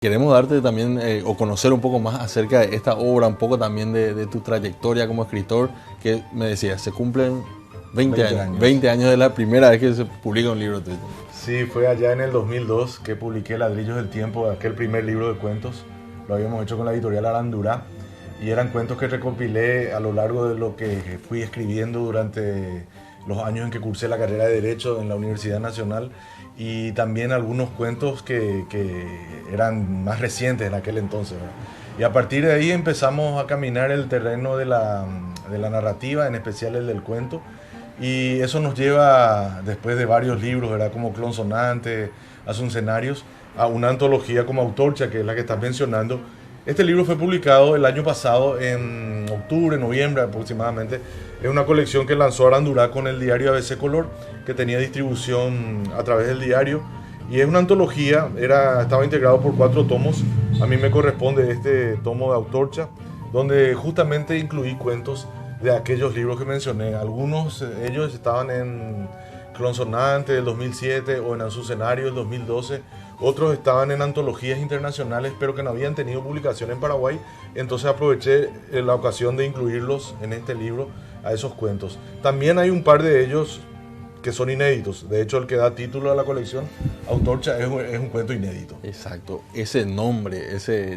Queremos darte también o conocer un poco más acerca de esta obra, un poco también de tu trayectoria como escritor, que me decías, se cumplen 20 20 años, años. 20 años de la primera vez que se publica un libro tuyo. Sí, fue allá en el 2002 que publiqué Ladrillos del Tiempo, aquel primer libro de cuentos. Lo habíamos hecho con la editorial Arandurá y eran cuentos que recopilé a lo largo de lo que fui escribiendo durante los años en que cursé la carrera de Derecho en la Universidad Nacional, y también algunos cuentos que eran más recientes en aquel entonces, ¿verdad? Y a partir de ahí empezamos a caminar el terreno de la narrativa, en especial el del cuento. Y eso nos lleva, después de varios libros, ¿verdad? Como Clon Sonante, Asuncenarios, a una antología como Autorcha, que es la que estás mencionando. Este libro fue publicado el año pasado, en octubre, noviembre aproximadamente. Es una colección que lanzó Arandurá con el diario ABC Color, que tenía distribución a través del diario. Y es una antología, estaba integrado por 4 tomos. A mí me corresponde este tomo de Autorcha, donde justamente incluí cuentos de aquellos libros que mencioné. Algunos ellos estaban en Clon Sonante del 2007 o en Azucenario del 2012. Otros estaban en antologías internacionales, pero que no habían tenido publicación en Paraguay. Entonces aproveché la ocasión de incluirlos en este libro, a esos cuentos. También hay un par de ellos que son inéditos. De hecho, el que da título a la colección, Autorcha, es un cuento inédito. Exacto, ese nombre,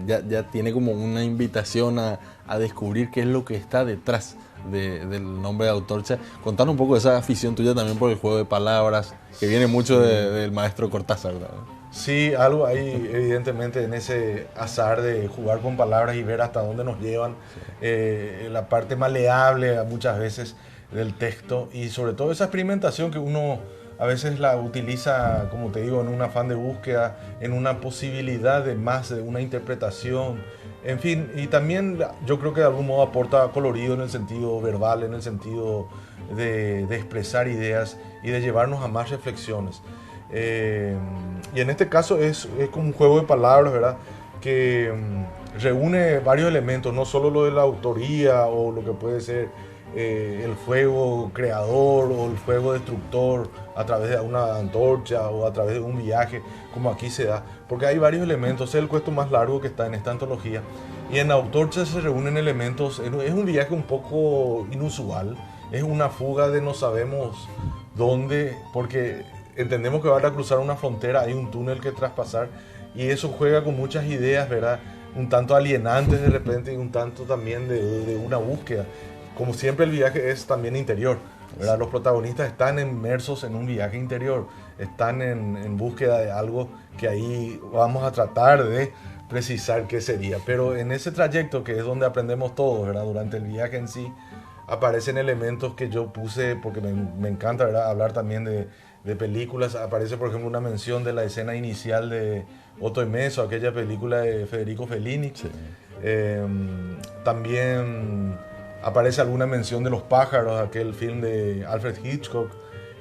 ya tiene como una invitación a descubrir qué es lo que está detrás del nombre de Autorcha. Contanos un poco de esa afición tuya también por el juego de palabras, que viene mucho del maestro Cortázar, ¿verdad? Sí, algo hay evidentemente en ese azar de jugar con palabras y ver hasta dónde nos llevan, la parte maleable muchas veces del texto, y sobre todo esa experimentación que uno a veces la utiliza, como te digo, en un afán de búsqueda, en una posibilidad de más de una interpretación, en fin. Y también yo creo que de algún modo aporta colorido en el sentido verbal, en el sentido de expresar ideas y de llevarnos a más reflexiones. Y en este caso es como un juego de palabras, ¿verdad? Que reúne varios elementos, no solo lo de la autoría o lo que puede ser el fuego creador o el fuego destructor a través de una antorcha o a través de un viaje, como aquí se da, porque hay varios elementos. Es el cuento más largo que está en esta antología, y en Autorcha se reúnen elementos. Es un viaje un poco inusual, es una fuga de no sabemos dónde, porque entendemos que van a cruzar una frontera, hay un túnel que traspasar, y eso juega con muchas ideas, ¿verdad? Un tanto alienantes de repente, y un tanto también de una búsqueda. Como siempre, el viaje es también interior, ¿verdad? Los protagonistas están inmersos en un viaje interior, están en búsqueda de algo que ahí vamos a tratar de precisar qué sería. Pero en ese trayecto, que es donde aprendemos todos, ¿verdad? Durante el viaje en sí, aparecen elementos que yo puse porque me encanta, ¿verdad? Hablar también de películas. Aparece, por ejemplo, una mención de la escena inicial de Otto y Meso, aquella película de Federico Fellini. Sí. También aparece alguna mención de Los pájaros, aquel film de Alfred Hitchcock.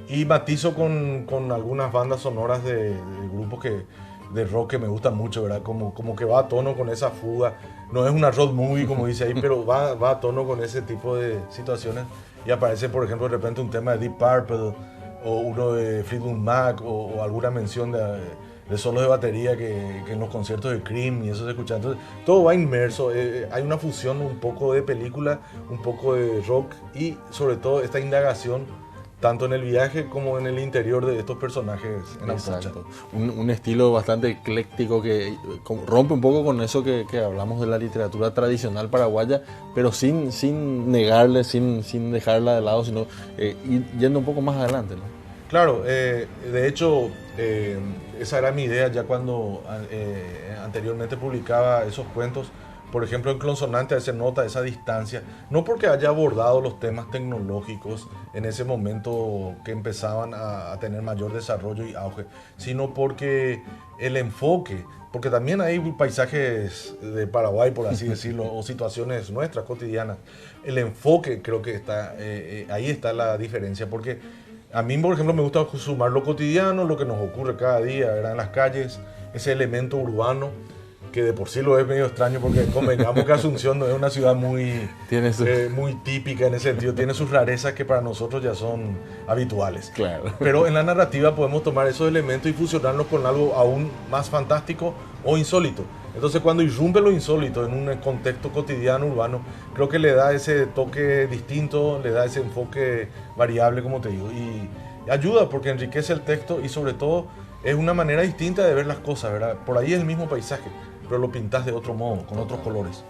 Y matizo con algunas bandas sonoras de grupos de rock que me gustan mucho, ¿verdad? Como que va a tono con esa fuga. No es una road movie, como dice ahí, pero va a tono con ese tipo de situaciones. Y aparece, por ejemplo, de repente un tema de Deep Purple, o uno de Fleetwood Mac, o alguna mención de solos de batería que en los conciertos de Cream y eso se escucha. Entonces todo va inmerso. Hay una fusión un poco de película, un poco de rock, y sobre todo esta indagación tanto en el viaje como en el interior de estos personajes en Autorcha. Exacto. Un estilo bastante ecléctico que rompe un poco con eso que hablamos de la literatura tradicional paraguaya, pero sin negarle, sin dejarla de lado, sino ir yendo un poco más adelante, ¿no? Claro, de hecho, esa era mi idea ya cuando anteriormente publicaba esos cuentos. Por ejemplo, en Clon Sonante se nota esa distancia, no porque haya abordado los temas tecnológicos en ese momento que empezaban a tener mayor desarrollo y auge, sino porque el enfoque, porque también hay paisajes de Paraguay, por así decirlo, o situaciones nuestras cotidianas. El enfoque creo que está, ahí está la diferencia, porque a mí, por ejemplo, me gusta sumar lo cotidiano, lo que nos ocurre cada día, ¿verdad? En las calles, ese elemento urbano, que de por sí lo es medio extraño, porque convengamos que Asunción no es una ciudad muy típica en ese sentido, tiene sus rarezas que para nosotros ya son habituales. Claro. Pero en la narrativa podemos tomar esos elementos y fusionarlos con algo aún más fantástico o insólito. Entonces cuando irrumpe lo insólito en un contexto cotidiano urbano, creo que le da ese toque distinto, le da ese enfoque variable, como te digo, y ayuda porque enriquece el texto y sobre todo es una manera distinta de ver las cosas, ¿verdad? Por ahí es el mismo paisaje, pero lo pintas de otro modo, con otros colores.